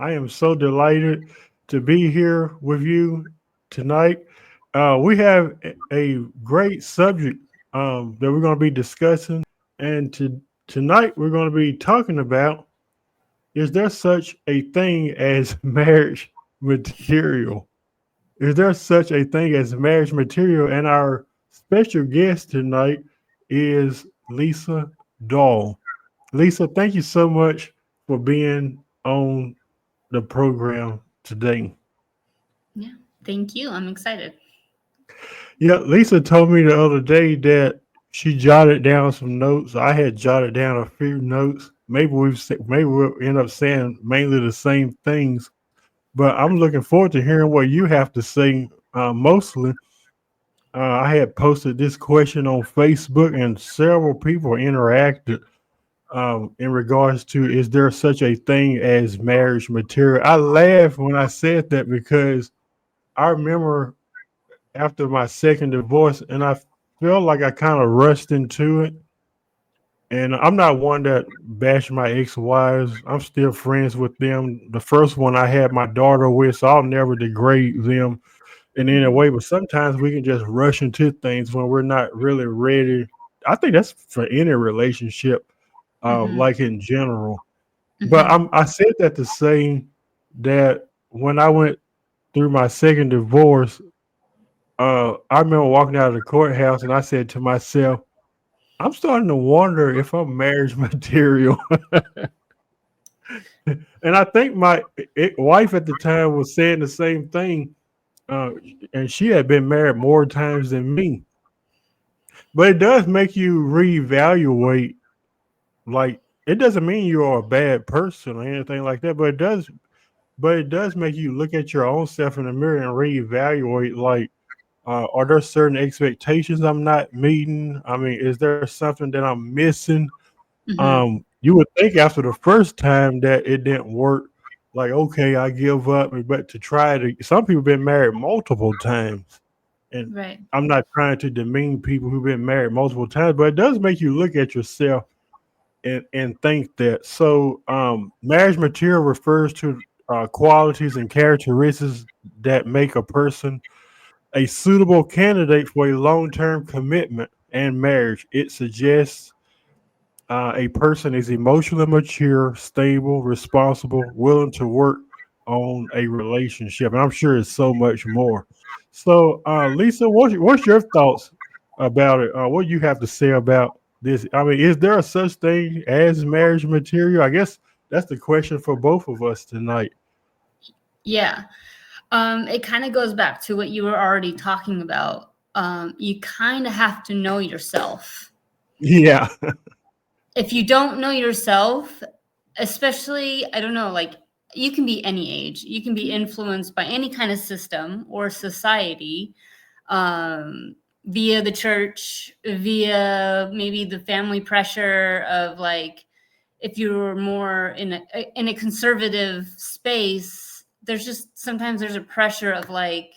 I am so delighted to be here with you tonight. We have a great subject that we're going to be discussing, and tonight we're going to be talking about: is there such a thing as marriage material? Is there such a thing as marriage material? And our special guest tonight is Lisa Dahl. Lisa, thank you so much for being on the program today. Yeah, thank you. I'm excited. Yeah, Lisa told me the other day that she jotted down some notes. I had jotted down a few notes. Maybe we'll end up saying mainly the same things, but I'm looking forward to hearing what you have to say. Mostly, I had posted this question on Facebook, and several people interacted in regards to: is there such a thing as marriage material? I laughed when I said that because I remember after my second divorce, and I felt like I kind of rushed into it. And I'm not one that bash my ex-wives. I'm still friends with them. The first one I had my daughter with, so I'll never degrade them in any Hmm. way. But sometimes we can just rush into things when we're not really ready. I think that's for any relationship, Hmm. like in general. But Hmm. I said that to say that when I went through my second divorce, I remember walking out of the courthouse and I said to myself, I'm starting to wonder if I'm marriage material. And I think my wife at the time was saying the same thing. Uh, and she had been married more times than me. But it does make you reevaluate. Like, it doesn't mean you're a bad person or anything like that, but it does make you look at your own self in the mirror and reevaluate. Like, are there certain expectations I'm not meeting? I mean, is there something that I'm missing? Hmm. You would think after the first time that it didn't work, like, okay, I give up. But to try to, some people been married multiple times, and Right. I'm not trying to demean people who've been married multiple times, but it does make you look at yourself and think that. So, marriage material refers to qualities and characteristics that make a person a suitable candidate for a long term commitment and marriage. It suggests a person is emotionally mature, stable, responsible, willing to work on a relationship. And I'm sure it's so much more. So, Lisa, what's your thoughts about it? What do you have to say about this? I mean, is there a such thing as marriage material? I guess that's the question for both of us tonight. Yeah. It kind of goes back to what you were already talking about. You kind of have to know yourself. Yeah. If you don't know yourself, especially, I don't know, like you can be any age, you can be influenced by any kind of system or society, um, via the church, via maybe the family pressure of like, if you're more in a conservative space, there's just sometimes there's a pressure of like,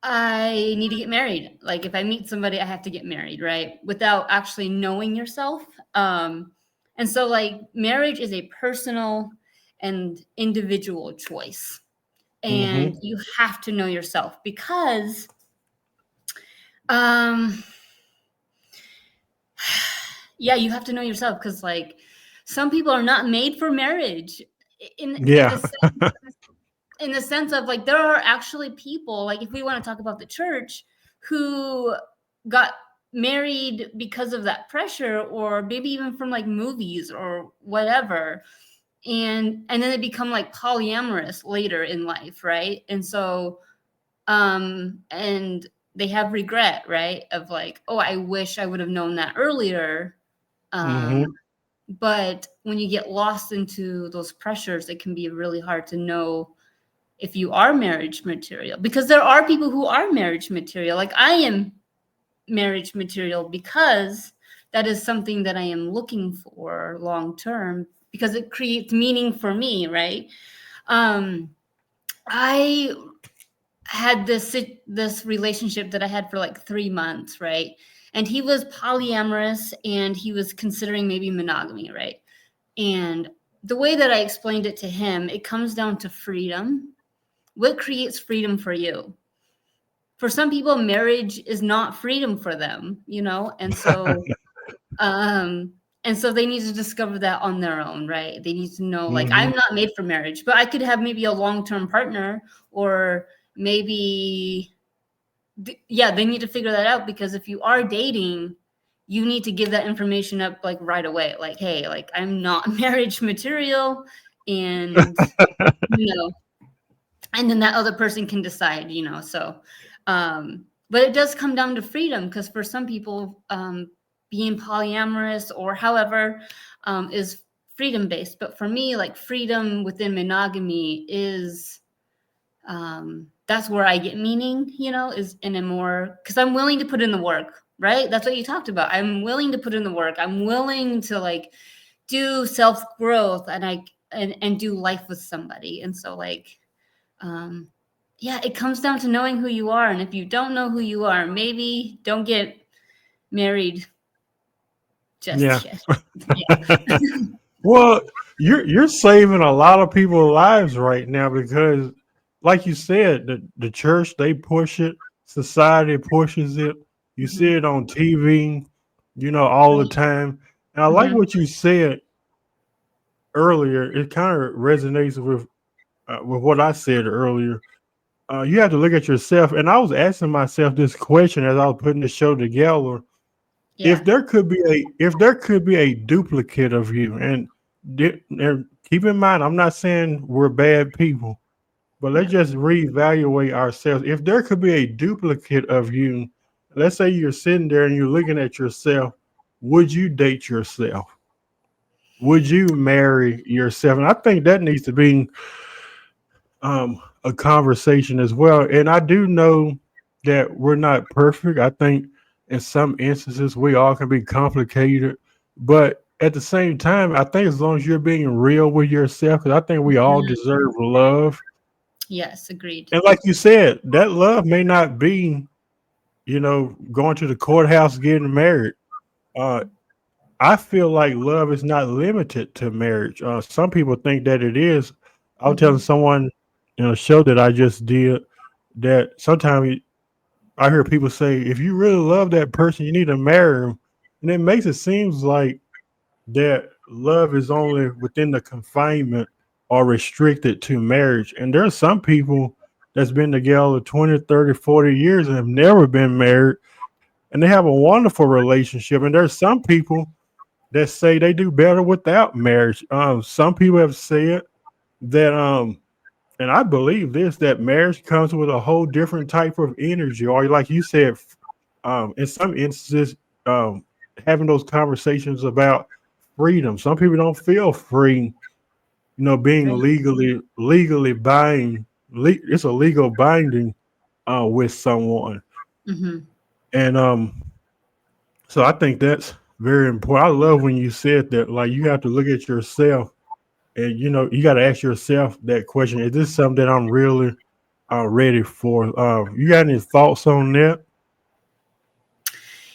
I need to get married. Like if I meet somebody, I have to get married, right? Without actually knowing yourself. And so like marriage is a personal and individual choice. And Hmm. you have to know yourself because um yeah, you have to know yourself because like some people are not made for marriage in Yeah. the in the sense of like there are actually people like if we want to talk about the church who got married because of that pressure or maybe even from like movies or whatever, and then they become like polyamorous later in life, right? And so and they have regret, right, of like, oh, I wish I would have known that earlier. um Hmm. but when you get lost into those pressures, it can be really hard to know if you are marriage material, because there are people who are marriage material. Like I am marriage material because that is something that I am looking for long term because it creates meaning for me, right? I had this relationship that I had for like 3 months, right? And he was polyamorous and he was considering maybe monogamy, right? And the way that I explained it to him, it comes down to freedom. What creates freedom for you? For some people, marriage is not freedom for them, you know, um and so they need to discover that on their own, right? They need to know, like, I'm Hmm. not made for marriage, but I could have maybe a long-term partner, or maybe yeah, they need to figure that out, because if you are dating, you need to give that information up like right away, like, hey, like, I'm not marriage material, and you know, and then that other person can decide, you know. So but it does come down to freedom, because for some people, being polyamorous or however, is freedom based, but for me, like, freedom within monogamy is, that's where I get meaning, you know, is in a more, because I'm willing to put in the work, right? That's what you talked about. I'm willing to put in the work. I'm willing to, like, do self growth, and and do life with somebody. And so, like, um, yeah, it comes down to knowing who you are. And if you don't know who you are, maybe don't get married Yeah. just yet. Yeah. Well, you're saving a lot of people's lives right now because, like you said, the church they push it, society pushes it. You see Hmm. it on TV, all the time. And I like Hmm. what you said earlier. It kind of resonates with what I said earlier. You have to look at yourself, and I was asking myself this question as I was putting the show together. Yeah. If there could be a duplicate of you, and keep in mind, I'm not saying we're bad people, but let's Yeah. just reevaluate ourselves. If there could be a duplicate of you, let's say you're sitting there and you're looking at yourself, would you date yourself? Would you marry yourself? And I think that needs to be a conversation as well. And I do know that we're not perfect. I think in some instances we all can be complicated, but at the same time, I think as long as you're being real with yourself, because I think we all Mhm. deserve love. Yes, agreed. And like you said, that love may not be, going to the courthouse getting married. Uh, I feel like love is not limited to marriage. Some people think that it is. I was telling Hmm. someone in a show that I just did that sometimes I hear people say, if you really love that person, you need to marry them. And it makes it seems like that love is only within the confinement or restricted to marriage. And there are some people that's been together 20, 30, 40 years and have never been married and they have a wonderful relationship. And there's some people that say they do better without marriage. Some people have said that, and I believe this, that marriage comes with a whole different type of energy, or like you said, in some instances, um, having those conversations about freedom. Some people don't feel free, being Right. legally binding. It's a legal binding with someone, Hmm. and so I think that's very important. I love when you said that. Like you have to look at yourself, and you got to ask yourself that question: is this something that I'm really ready for? You got any thoughts on that?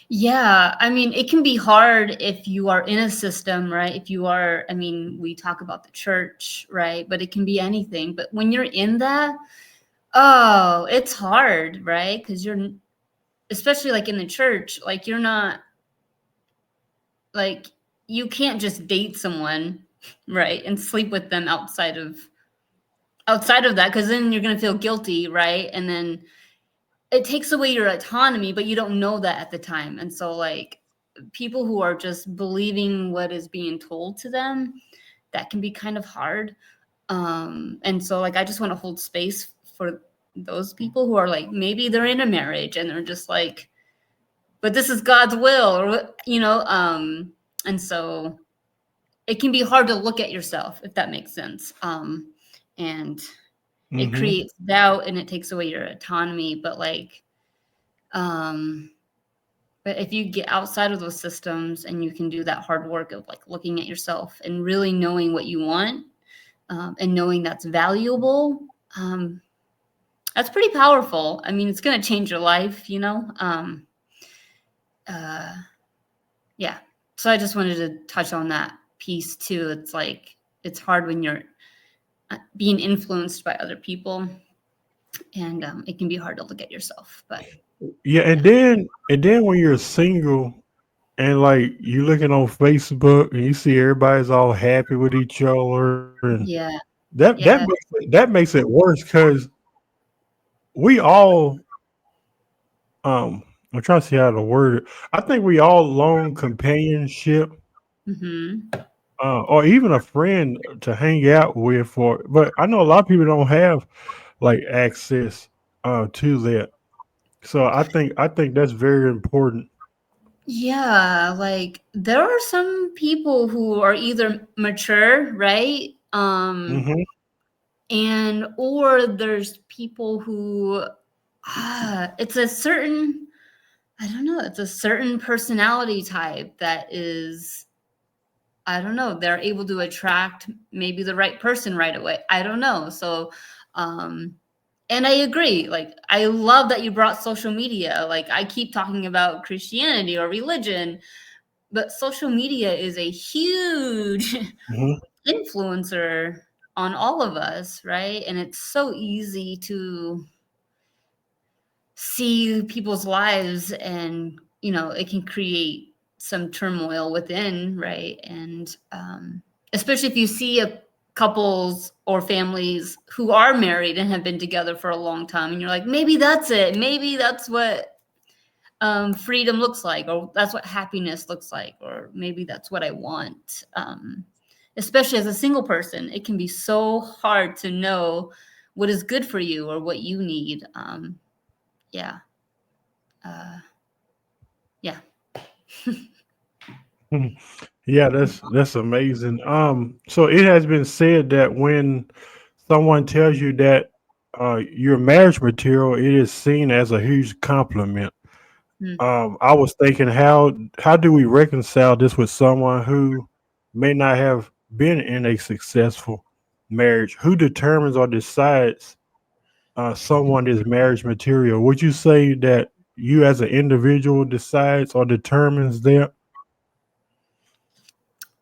Yeah, I mean, it can be hard if you are in a system, right? If you are, I mean, we talk about the church, right? But it can be anything. But when you're in that, oh, it's hard, right? Because you're, especially like in the church, like, you're not, like, you can't just date someone, right? And sleep with them outside of that, because then you're going to feel guilty, right? And then it takes away your autonomy, but you don't know that at the time. And so, like, people who are just believing what is being told to them, that can be kind of hard. And so, like, I just want to hold space for those people who are like, maybe they're in a marriage and they're just like, but this is God's will, or and so it can be hard to look at yourself, if that makes sense. And it Mm-hmm. creates doubt and it takes away your autonomy. But, like, um but if you get outside of those systems and you can do that hard work of, like, looking at yourself and really knowing what you want, and knowing that's valuable, um, that's pretty powerful. I mean, it's going to change your life, you know? Uh, yeah. So I just wanted to touch on that piece too. It's like, it's hard when you're being influenced by other people, and it can be hard to look at yourself. But Yeah, yeah, and then when you're single and like you looking on Facebook and you see everybody's all happy with each other, and yeah, that yeah. makes it worse because we all I'm trying to see how to word it. I think we all long companionship, Hmm. or even a friend to hang out with. For but I know a lot of people don't have like access to that. So I think that's very important. Yeah, like there are some people who are either mature, right? Hmm. And or there's people who it's a certain, I don't know, it's a certain personality type that is, I don't know, they're able to attract maybe the right person right away. I don't know. So um and I agree. Like I love that you brought social media. Like I keep talking about Christianity or religion, but social media is a huge Hmm. influencer on all of us, right? And it's so easy to see people's lives, and it can create some turmoil within, right? And especially if you see a couples or families who are married and have been together for a long time, and you're like, maybe that's it, maybe that's what freedom looks like, or that's what happiness looks like, or maybe that's what I want. Especially as a single person, it can be so hard to know what is good for you or what you need. Yeah. Uh, yeah. Yeah, that's amazing. So it has been said that when someone tells you that you're marriage material, it is seen as a huge compliment. Mm. I was thinking, how do we reconcile this with someone who may not have been in a successful marriage? Who determines or decides someone is marriage material? Would you say that you as an individual decides or determines that?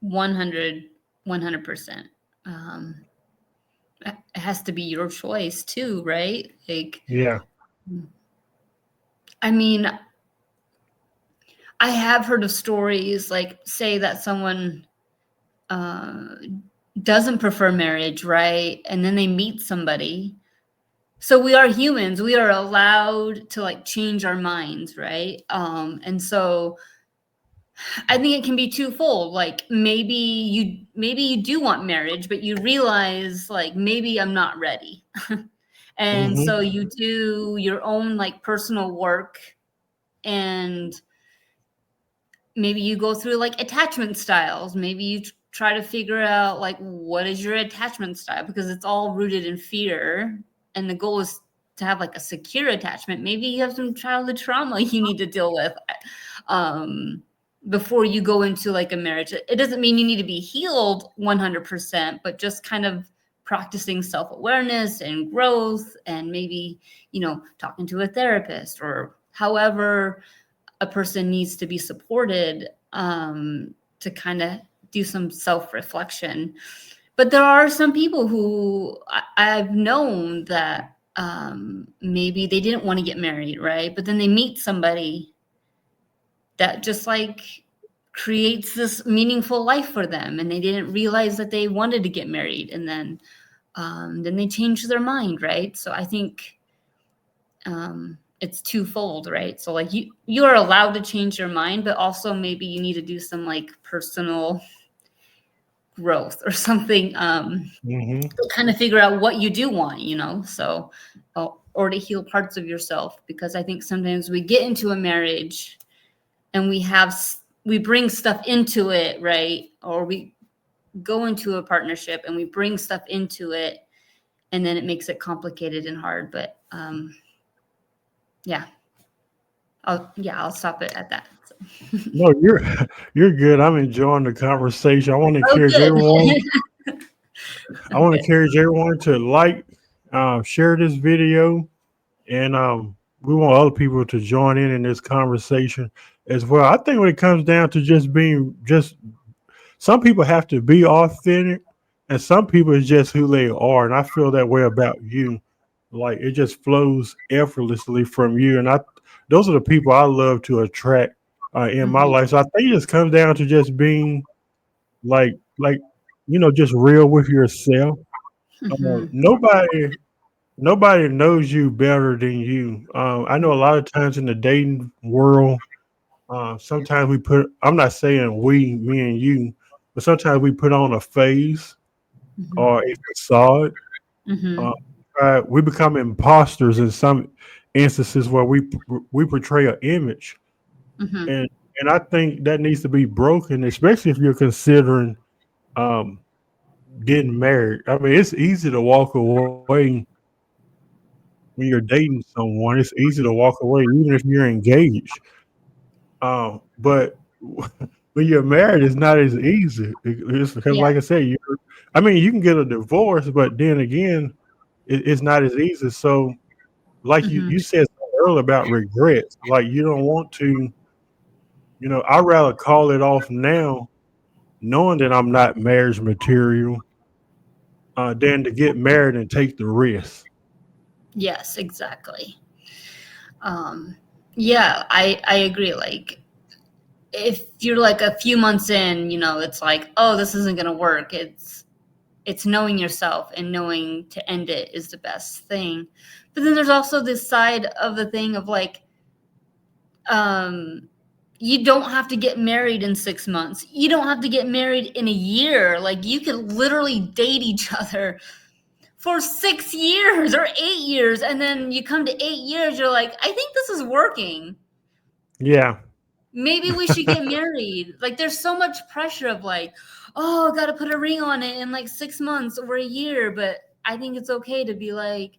100, 100%. Um, it has to be your choice too, right? Like, Yeah. I mean, I have heard of stories like, say that someone uh, doesn't prefer marriage, right? And then they meet somebody. So we are humans. We are allowed to like change our minds, right? And so I think it can be twofold. Like maybe you do want marriage, but you realize like maybe I'm not ready. And Hmm. so you do your own like personal work, and maybe you go through like attachment styles. Maybe you try to figure out like what is your attachment style, because it's all rooted in fear, and the goal is to have like a secure attachment. Maybe you have some childhood trauma you need to deal with um before you go into like a marriage. It doesn't mean you need to be healed 100%, but just kind of practicing self-awareness and growth, and maybe talking to a therapist or however a person needs to be supported, to kind of do some self-reflection. But there are some people who I've known that maybe they didn't want to get married, right? But then they meet somebody that just like creates this meaningful life for them, and they didn't realize that they wanted to get married, and then they changed their mind, right? So I think it's twofold, right? So like you are allowed to change your mind, but also maybe you need to do some like personal growth or something, Hmm. to kind of figure out what you do want, so or to heal parts of yourself, because I think sometimes we get into a marriage and we bring stuff into it, right? Or we go into a partnership and we bring stuff into it, and then it makes it complicated and hard. But yeah, I'll stop it at that. So. No, you're you're good. I'm enjoying the conversation. Oh, good. I want to Okay. encourage everyone to like, share this video, and we want other people to join in this conversation as well. I think when it comes down to just being just some people have to be authentic, And some people it's just who they are, and I feel that way about you. Like it just flows effortlessly from you, and I those are the people I love to attract in my Mhm. life. So I think it just comes down to just being like just real with yourself. Mhm. Nobody knows you better than you. I know a lot of times in the dating world, sometimes we put. I'm not saying we, me and you, but sometimes we put on a face Mhm. or a facade. Uh, Mhm. we become imposters in some instances where we portray an image, Mhm. and and I think that needs to be broken, especially if you're considering um, getting married. I mean, it's easy to walk away when you're dating someone. It's easy to walk away, even if you're engaged. But when you're married, it's not as easy. It's because, Yeah. like I said, I mean, you can get a divorce, but then again, it's not as easy. So, like you Mhm. said earlier about regrets, like you don't want to, I'd rather call it off now, knowing that I'm not marriage material, than to get married and take the risk. Yes, exactly. Um, yeah, I agree. Like, if you're like a few months in, it's like, oh, this isn't gonna work. It's knowing yourself and knowing to end it is the best thing. But then there's also this side of the thing of like, um, you don't have to get married in 6 months. You don't have to get married in a year. Like, you could literally date each other for 6 years or 8 years, and then you come to 8 years, you're like, I think this is working. Yeah, Maybe we should get married. Like, there's so much pressure of like, oh, I gotta put a ring on it in like 6 months or a year. But I think it's okay to be like,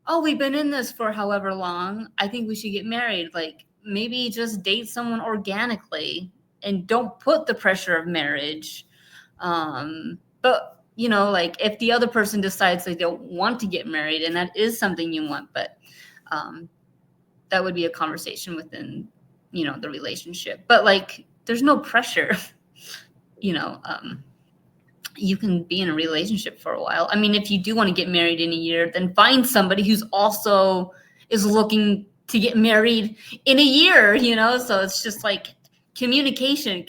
oh, we've been in this for however long. I think we should get married. Like, maybe just date someone organically and don't put the pressure of marriage. But like, if the other person decides they don't want to get married and that is something you want, but um, that would be a conversation within the relationship. But like, there's no pressure. you know um, you can be in a relationship for a while. I mean, if you do want to get married in a year, then find somebody who's also is looking to get married in a year. So it's just like communication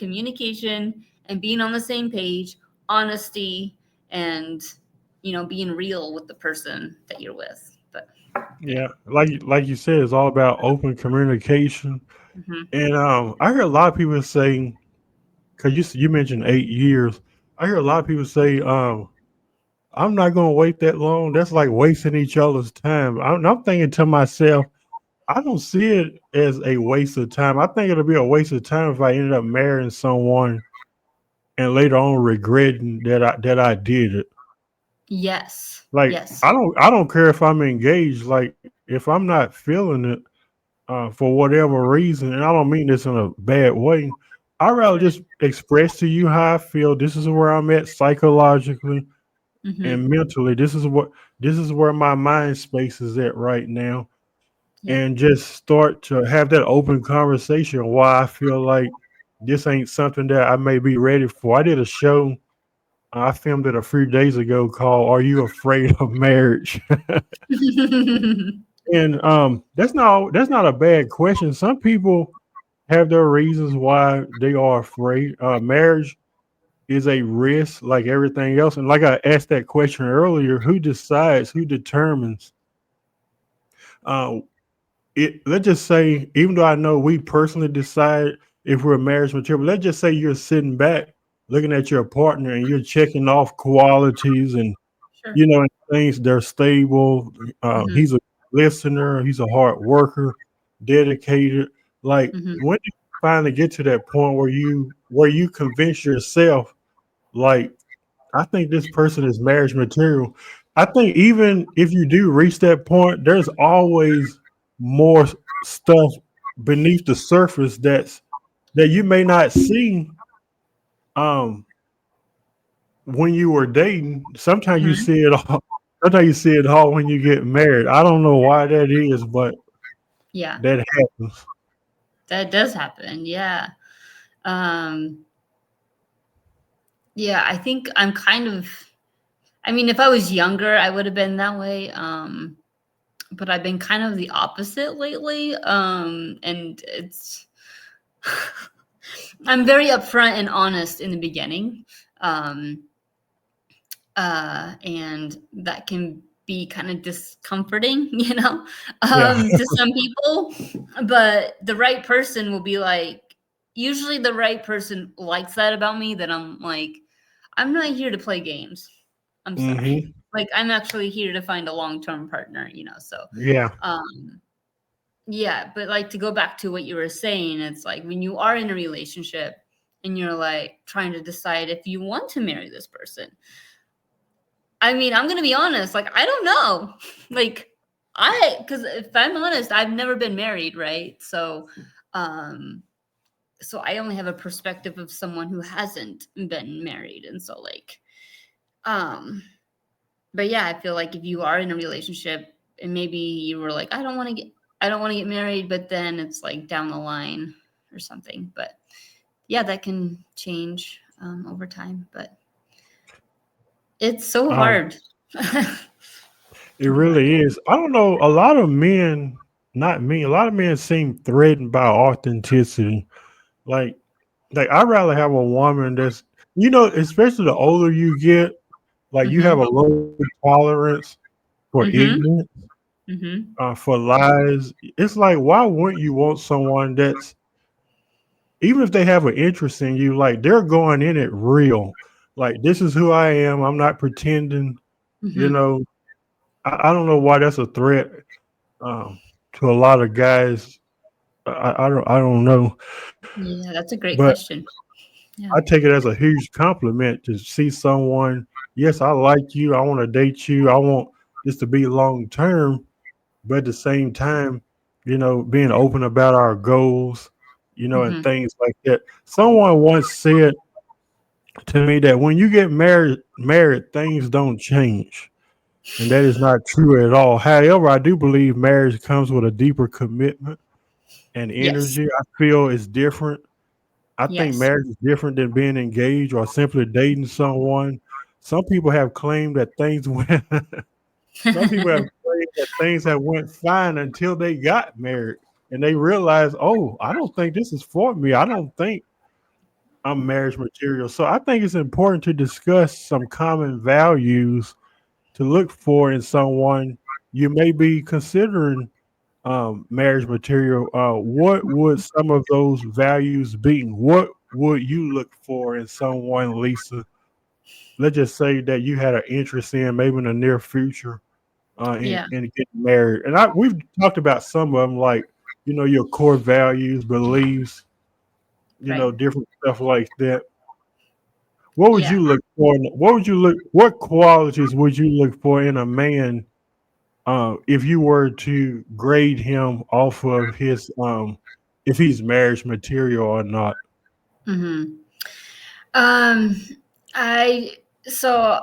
and being on the same page, honesty, and being real with the person that you're with. But yeah. yeah. Like you said, it's all about open communication. Hmm. And I hear a lot of people say, because you mentioned 8 years, I hear a lot of people say, I'm not gonna wait that long. That's like wasting each other's time. I'm thinking to myself, I don't see it as a waste of time. I think it'll be a waste of time if I ended up marrying someone and later on regretting that I did it. Yes. Like Yes. I don't care if I'm engaged. Like if I'm not feeling it for whatever reason, and I don't mean this in a bad way, I'd rather Sure. just express to you how I feel. This is where I'm at psychologically and Hmm. mentally. This is where my mind space is at right now, Yeah. and just start to have that open conversation why I feel like this ain't something that I may be ready for. I did a show. I filmed it a few days ago called "Are You Afraid of Marriage?" And that's not a bad question. Some people have their reasons why they are afraid. Marriage is a risk like everything else. And like I asked that question earlier, who decides, who determines uh, let's just say, even though I know we personally decide if we're marriage material, let's just say you're sitting back looking at your partner and you're checking off qualities and Sure. and things. They're stable. Hmm. He's a listener. He's a hard worker, dedicated. Like Hmm. when do you finally get to that point where you convince yourself, like, I think this person is marriage material. I think even if you do reach that point, there's always more stuff beneath the surface that you may not see um when you were dating. Sometimes you Hmm. see it all. Sometimes you see it all when you get married. I don't know why that is, but Yeah, that happens. that does happen. Yeah. Um, yeah, I think I'm kind of. I mean, if I was younger, I would have been that way. But I've been kind of the opposite lately. And it's I'm very upfront and honest in the beginning. Um, and that can be kind of discomforting, Yeah. to some people. But the right person will be like, usually the right person likes that about me, that I'm like, I'm not here to play games. I'm sorry. Hmm. Like, I'm actually here to find a long-term partner, so Yeah. um yeah, but like, to go back to what you were saying, it's like when you are in a relationship and you're like trying to decide if you want to marry this person. I mean, I'm gonna be honest, like, I don't know. Like, because if I'm honest, I've never been married, right? Um, so I only have a perspective of someone who hasn't been married. And so, like, um, but yeah, I feel like if you are in a relationship and maybe you were like, I don't want to get married, but then it's like down the line or something. But yeah, that can change over time. But it's so Um, hard. it Hard. really is. I don't know. A lot of men, not me, a lot of men seem threatened by authenticity. Like, I'd rather have a woman that's, especially the older you get, like you have Mm-hmm. a low tolerance for Mm-hmm. ignorance, Mm-hmm. for lies. It's like, why wouldn't you want someone that's, even if they have an interest in you, like they're going in it real. Like, this is who I am. I'm not pretending. You Mm-hmm. know, I don't know why that's a threat um, to a lot of guys. I don't know, Yeah, that's a great but question. Yeah. I take it as a huge compliment to see someone. Yes, I like you. I want to date you. I want this to be long term, but at the same time, being open about our goals, and Mm-hmm. things like that. Someone once said to me that when you get married, things don't change. And that is not true at all. However, I do believe marriage comes with a deeper commitment and Yes. energy. I feel it's different. I think Yes. marriage is different than being engaged or simply dating someone. Some people have claimed that things went some people have claimed that things have went fine until they got married and they realized, oh, I don't think this is for me. I don't think I'm marriage material. So I think it's important to discuss some common values to look for in someone you may be considering marriage material. What would some of those values be? What would you look for in someone, Lisa? Let's just say that you had an interest in maybe in the near future Yeah. in getting married. And we've talked about some of them, like, your core values, beliefs, Right. different stuff like that. What would Yeah. you look for? What qualities would you look for in a man if you were to grade him off of his if he's marriage material or not? Mm-hmm. Um, I so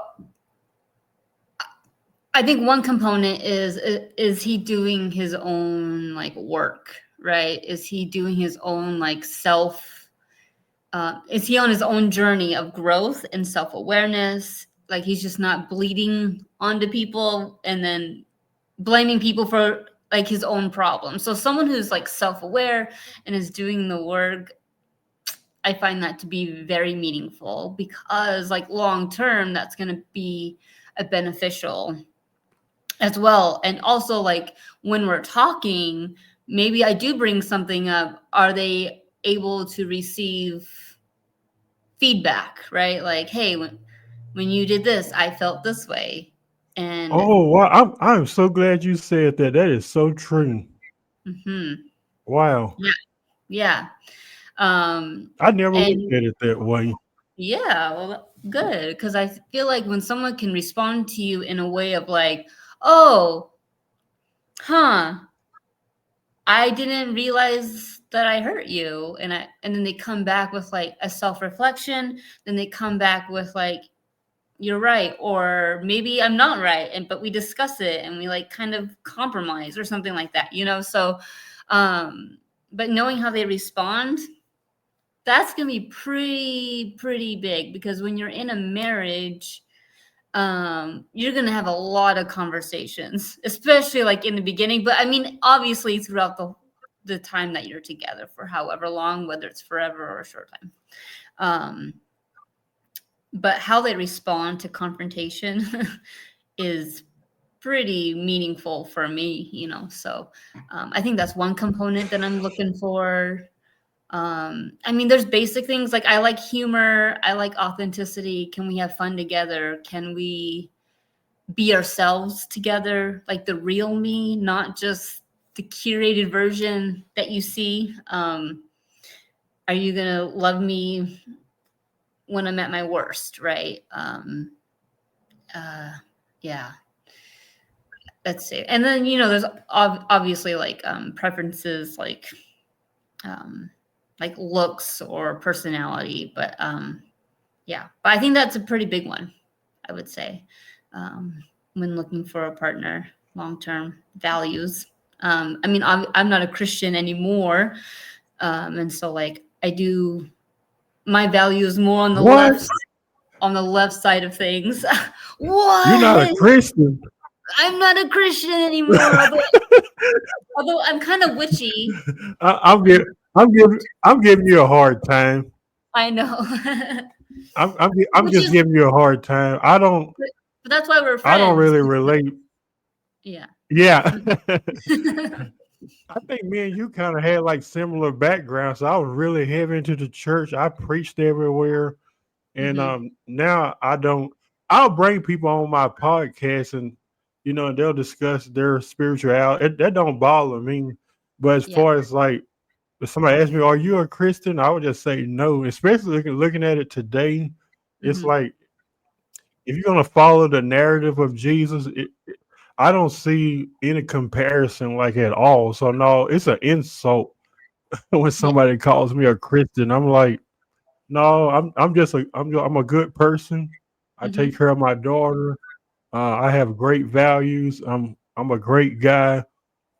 I think one component is he doing his own like work, right? Is he doing his own like self? Is he on his own journey of growth and self awareness? Like, he's just not bleeding onto people and then blaming people for like his own problems. So someone who's like self aware and is doing the work, I find that to be very meaningful, because like long term, that's going to be a beneficial as well. And also, like, when we're talking, maybe I do bring something up. Are they able to receive feedback, right? Like, hey, when you did this, I felt this way. And Oh, wow! I'm so glad you said that. That is so true. mhm, Wow, yeah, yeah. I never looked And at it that way. yeah, well, good, because I feel like when someone can respond to you in a way of like, oh, huh, I didn't realize that I hurt you. And then they come back with like a self-reflection, then they come back with like, you're right, or maybe I'm not right, and but we discuss it and we like kind of compromise or something like that. So um but knowing how they respond, that's going to be pretty big, because when you're in a marriage, you're gonna have a lot of conversations, especially like in the beginning. But I mean, obviously throughout the time that you're together for however long, whether it's forever or a short time. Um, but how they respond to confrontation is pretty meaningful for me, you know. So I think that's one component that I'm looking for. I mean, there's basic things like I like humor, I like authenticity. Can we have fun together? Can we be ourselves together, like the real me, not just the curated version that you see? Are you gonna love me when I'm at my worst, right? Uh, yeah, that's it. And then, you know, there's obviously like preferences, um, like looks or personality, but yeah. But I think that's a pretty big one, I would say, um, when looking for a partner, long term values. I mean, I'm not a Christian anymore, and so like I do my values more What? on the left side of things. You're not a What? Christian. I'm not a Christian anymore, although I'm kind of witchy. I'm giving I'm giving you a hard time. I know. I'm Which just is, giving you a hard time. but that's why we're I don't friends. really relate. Yeah. Yeah. I think me and you kind of had like similar backgrounds. So I was really heavy into the church. I preached everywhere. And Hmm. now I don't. I'll bring people on my podcast, and they'll discuss their spirituality. That don't bother me. But as Yeah. far as like, if somebody asks me, "Are you a Christian?" I would just say no. Especially looking at it today, it's Hmm. like if you're gonna follow the narrative of Jesus, I don't see any comparison like at all. So no, it's an insult when Yeah. somebody calls me a Christian. I'm like, no, I'm a good person. I take Hmm. care of my daughter. I have great values. I'm a great guy.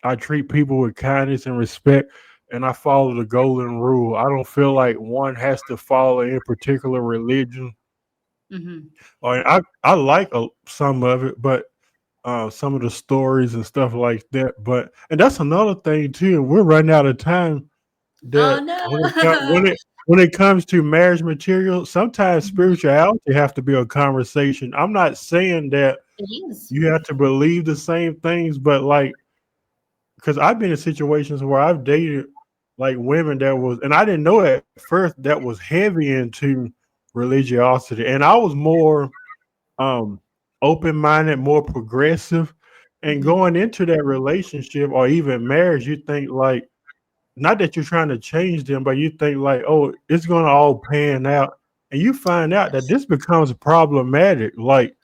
I treat people with kindness and respect, and I follow the golden rule. I don't feel like one has to follow any particular religion. Hmm. Or I like some of it, but some of the stories and stuff like that. But and that's another thing too. And we're running out of time. Oh That no. when it comes to marriage material, sometimes Mhm. spirituality have to be a conversation. I'm not saying that It is. you have to believe the same things, but like, because I've been in situations where I've dated like women that was, and I didn't know at first that was heavy into religiosity, and I was more um open minded, more progressive, and Hmm. going into that relationship or even marriage, you think like not that you're trying to change them, but you think like, oh, it's gonna all pan out, and you find out that Yes. this becomes problematic. Like,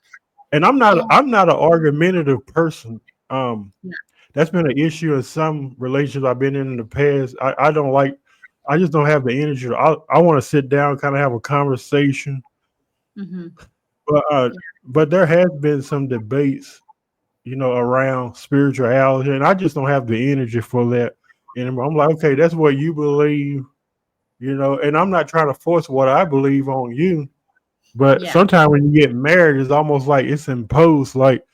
and Yeah. I'm not an argumentative person. Um, Yeah. that's been an issue in some relationships I've been in the past. I don't like. I just don't have the energy. I want to sit down, kind of have a conversation, Hmm. but Yeah. there has been some debates, around spirituality, and I just don't have the energy for that anymore. I'm like, okay, that's what you believe, and I'm not trying to force what I believe on you. But Yeah. sometimes when you get married, it's almost like it's imposed. Like,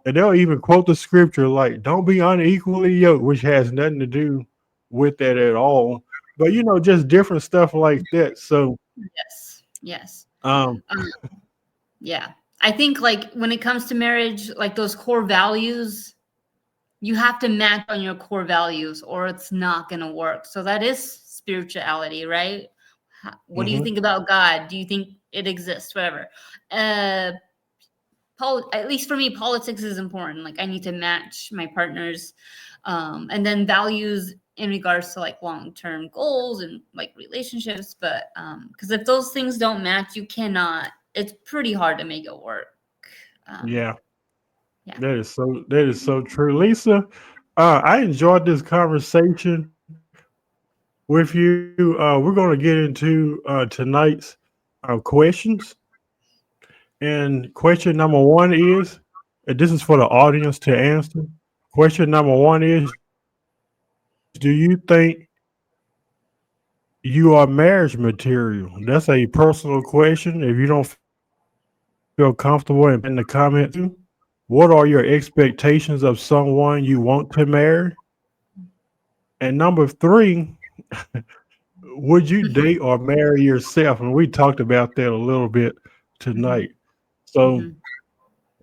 and they'll even quote the scripture, like, "Don't be unequally yoked," which has nothing to do with that at all. But just different stuff like that. So, Yes. Yes. um, Um, yeah. I think like when it comes to marriage, like those core values, you have to match on your core values or it's not going to work. So that is spirituality, right? What do you mhm, think about God? Do you think it exists? Whatever. Uh, at least for me, politics is important. Like I need to match my partners, and then values in regards to like long term goals and like relationships. But because if those things don't match, you cannot. It's pretty hard to make it work. Um, yeah, yeah. that is so true, Lisa. I enjoyed this conversation with you. We're going to get into tonight's questions. And question number one is, and this is for the audience to answer. Question number one is, do you think you are marriage material? That's a personal question. If you don't feel like answering, feel comfortable in the comment too. What are your expectations of someone you want to marry? And number three, would you date or marry yourself? And we talked about that a little bit Mhm, tonight. So mhm,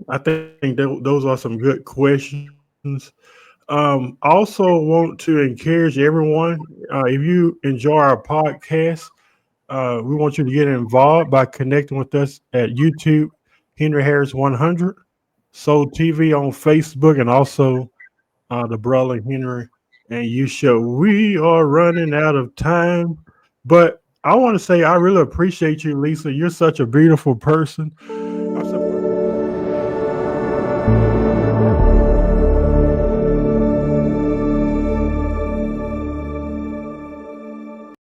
I think those are some good questions. Also, want to encourage everyone if you enjoy our podcast, we want you to get involved by connecting with us at YouTube, Henry Harris 100, Soul TV on Facebook, and also the Brother Henry and You Show. We are running out of time, but I want to say I really appreciate you, Lisa. You're such a beautiful person.